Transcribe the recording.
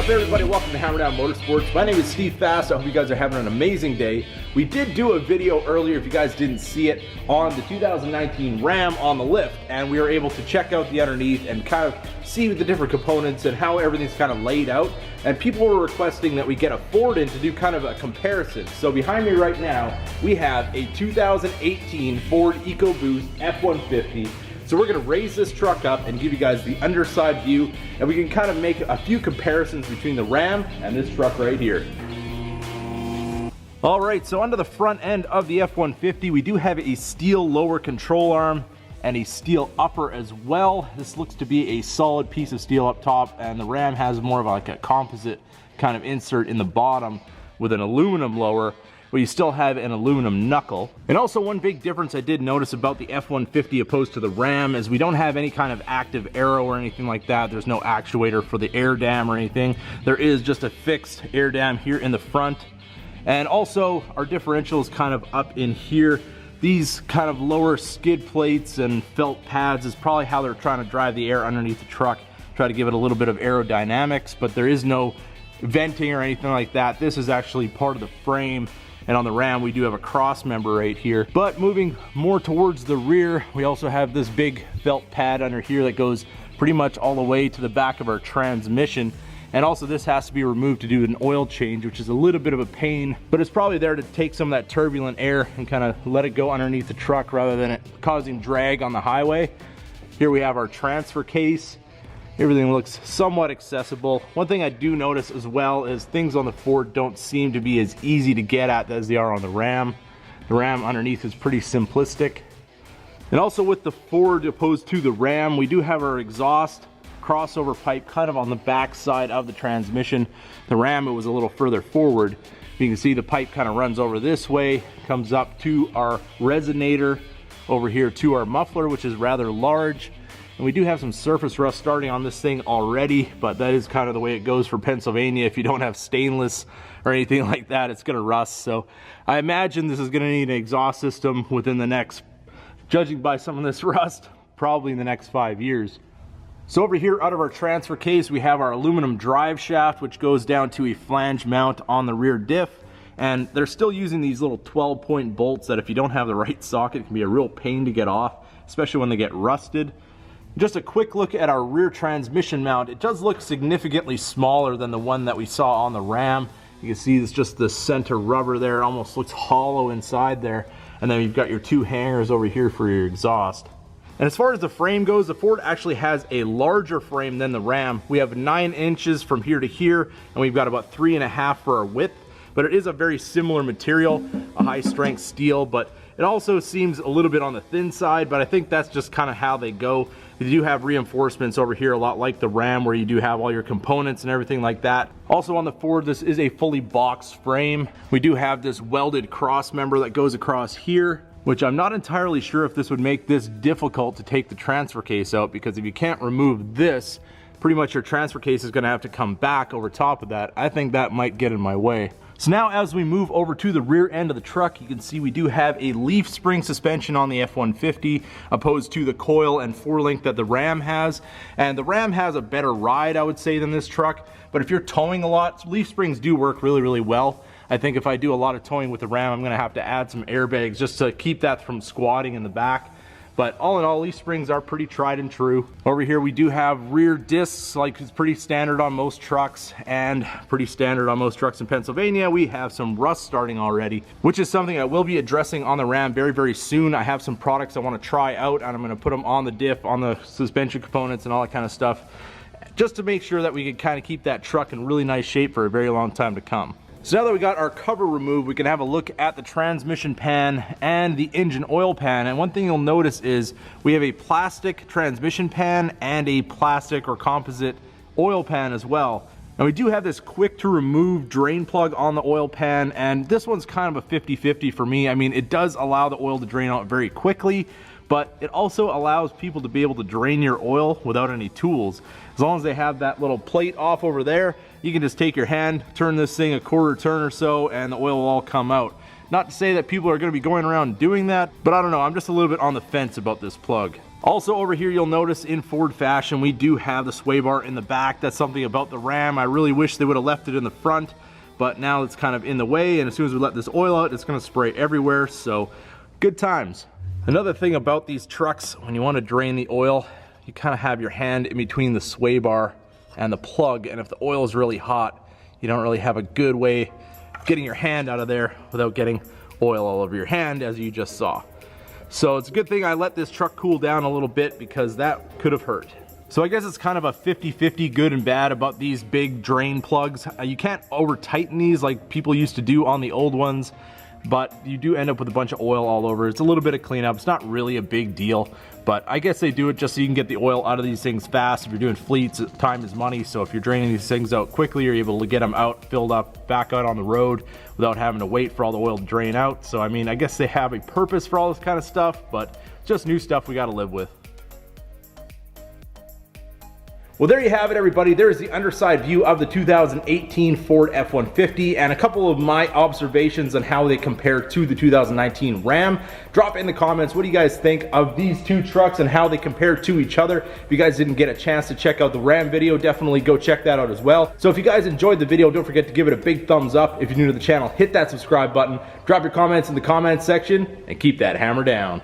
up, everybody? Welcome to Hammer Down Motorsports. My name is Steve Fast. I hope you guys are having an amazing day. We did do a video earlier, if you guys didn't see it, on the 2019 Ram on the lift, and we were able to check out the underneath and kind of see the different components and how everything's kind of laid out. And people were requesting that we get a Ford in to do kind of a comparison. So behind me right now, we have a 2018 Ford EcoBoost F-150. So we're gonna raise this truck up and give you guys the underside view, and we can kind of make a few comparisons between the Ram and this truck right here. All right, so under the front end of the F-150, we do have a steel lower control arm and a steel upper as well. This looks to be a solid piece of steel up top, and the Ram has more of like a composite kind of insert in the bottom with an aluminum lower, but you still have an aluminum knuckle. And also one big difference I did notice about the F-150 opposed to the Ram is we don't have any kind of active aero or anything like that. There's no actuator for the air dam or anything. There is just a fixed air dam here in the front. And also our differential is kind of up in here. These kind of lower skid plates and felt pads is probably how they're trying to drive the air underneath the truck, try to give it a little bit of aerodynamics, but there is no venting or anything like that. This is actually part of the frame. And on the Ram, we do have a cross member right here. But moving more towards the rear, we also have this big felt pad under here that goes pretty much all the way to the back of our transmission. And also this has to be removed to do an oil change, which is a little bit of a pain, but it's probably there to take some of that turbulent air and kind of let it go underneath the truck rather than it causing drag on the highway. Here we have our transfer case. Everything looks somewhat accessible. One thing I do notice as well is things on the Ford don't seem to be as easy to get at as they are on the Ram. The Ram underneath is pretty simplistic. And also with the Ford opposed to the Ram, we do have our exhaust crossover pipe kind of on the back side of the transmission. The Ram, it was a little further forward. You can see the pipe kind of runs over this way, comes up to our resonator over here to our muffler, which is rather large. And we do have some surface rust starting on this thing already, but that is kind of the way it goes for Pennsylvania. If you don't have stainless or anything like that, it's gonna rust. So I imagine this is gonna need an exhaust system within the next, judging by some of this rust, probably in the next 5 years. So over here out of our transfer case, we have our aluminum drive shaft, which goes down to a flange mount on the rear diff. And they're still using these little 12-point bolts that if you don't have the right socket, it can be a real pain to get off, especially when they get rusted. Just a quick look at our rear transmission mount. It does look significantly smaller than the one that we saw on the Ram. You can see it's just the center rubber there. It almost looks hollow inside there. And then you've got your two hangers over here for your exhaust. And as far as the frame goes, the Ford actually has a larger frame than the Ram. We have 9 inches from here to here, and we've got about 3.5 for our width. But it is a very similar material, a high strength steel, but it also seems a little bit on the thin side, but I think that's just kind of how they go. You do have reinforcements over here, a lot like the Ram, where you do have all your components and everything like that. Also on the Ford, this is a fully boxed frame. We do have this welded cross member that goes across here, which I'm not entirely sure if this would make this difficult to take the transfer case out, because if you can't remove this, pretty much your transfer case is gonna have to come back over top of that. I think that might get in my way. So now as we move over to the rear end of the truck, you can see we do have a leaf spring suspension on the F-150 opposed to the coil and 4-link that the Ram has. And the Ram has a better ride, I would say, than this truck. But if you're towing a lot, leaf springs do work really, really well. I think if I do a lot of towing with the Ram, I'm gonna have to add some airbags just to keep that from squatting in the back. But all in all, leaf springs are pretty tried and true. Over here we do have rear discs, like it's pretty standard on most trucks, and pretty standard on most trucks in Pennsylvania. We have some rust starting already, which is something I will be addressing on the Ram very, very soon. I have some products I want to try out, and I'm going to put them on the diff, on the suspension components and all that kind of stuff, just to make sure that we can kind of keep that truck in really nice shape for a very long time to come. So now that we got our cover removed, we can have a look at the transmission pan and the engine oil pan. And one thing you'll notice is we have a plastic transmission pan and a plastic or composite oil pan as well. Now we do have this quick to remove drain plug on the oil pan, and this one's kind of a 50-50 for me. I mean, it does allow the oil to drain out very quickly, but it also allows people to be able to drain your oil without any tools. As long as they have that little plate off over there, you can just take your hand, turn this thing a quarter turn or so, and the oil will all come out. Not to say that people are going to be going around doing that, but I don't know, I'm just a little bit on the fence about this plug. Also over here, you'll notice in Ford fashion, we do have the sway bar in the back. That's something about the Ram. I really wish they would have left it in the front, but now it's kind of in the way, and as soon as we let this oil out, it's gonna spray everywhere, so good times. Another thing about these trucks, when you wanna drain the oil, you kind of have your hand in between the sway bar and the plug, and if the oil is really hot, you don't really have a good way of getting your hand out of there without getting oil all over your hand, as you just saw. So it's a good thing I let this truck cool down a little bit, because that could have hurt. So I guess it's kind of a 50-50 good and bad about these big drain plugs. You can't over tighten these like people used to do on the old ones, but you do end up with a bunch of oil all over. It's a little bit of cleanup. It's not really a big deal, but I guess they do it just so you can get the oil out of these things fast. If you're doing fleets, time is money. So if you're draining these things out quickly, you're able to get them out, filled up, back out on the road without having to wait for all the oil to drain out. So I mean, I guess they have a purpose for all this kind of stuff, but just new stuff we got to live with. Well, there you have it, everybody. There's the underside view of the 2018 Ford F-150 and a couple of my observations on how they compare to the 2019 Ram. Drop in the comments, what do you guys think of these two trucks and how they compare to each other? If you guys didn't get a chance to check out the Ram video, definitely go check that out as well. So if you guys enjoyed the video, don't forget to give it a big thumbs up. If you're new to the channel, hit that subscribe button. Drop your comments in the comments section and keep that hammer down.